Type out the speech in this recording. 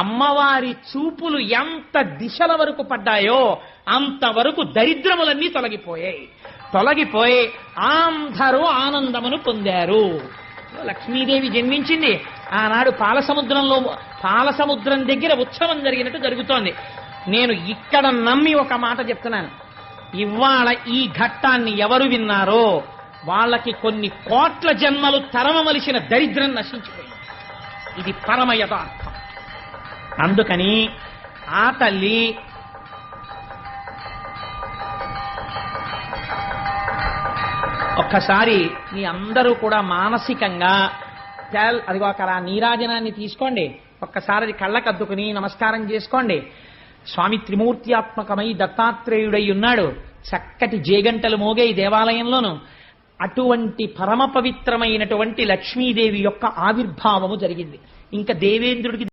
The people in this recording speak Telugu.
అమ్మవారి చూపులు ఎంత దిశల వరకు పడ్డాయో అంతవరకు దరిద్రములన్నీ తొలగిపోయి అందరూ ఆనందమును పొందారు. లక్ష్మీదేవి జన్మించింది. ఆనాడు పాలసముద్రం దగ్గర ఉత్సవం జరిగినట్టు జరుగుతోంది. నేను ఇక్కడ నమ్మి ఒక మాట చెప్తున్నాను. ఇవాళ ఈ ఘట్టాన్ని ఎవరు విన్నారో వాళ్ళకి కొన్ని కోట్ల జన్మలు తరమవలసిన దరిద్రం నశించిపోయింది. ఇది పరమ యథార్థం. అందుకని ఆ తల్లి ఒక్కసారి మీ అందరూ కూడా మానసికంగా అదిగో అక్కడ నీరాజనాన్ని తీసుకోండి, ఒక్కసారి అది కళ్ళకద్దుకుని నమస్కారం చేసుకోండి. స్వామి త్రిమూర్త్యాత్మకమై దత్తాత్రేయుడై ఉన్నాడు. చక్కటి జేగంటలు మోగే ఈ దేవాలయంలోను అటువంటి పరమ పవిత్రమైనటువంటి లక్ష్మీదేవి యొక్క ఆవిర్భావము జరిగింది. ఇంకా దేవేంద్రుడికి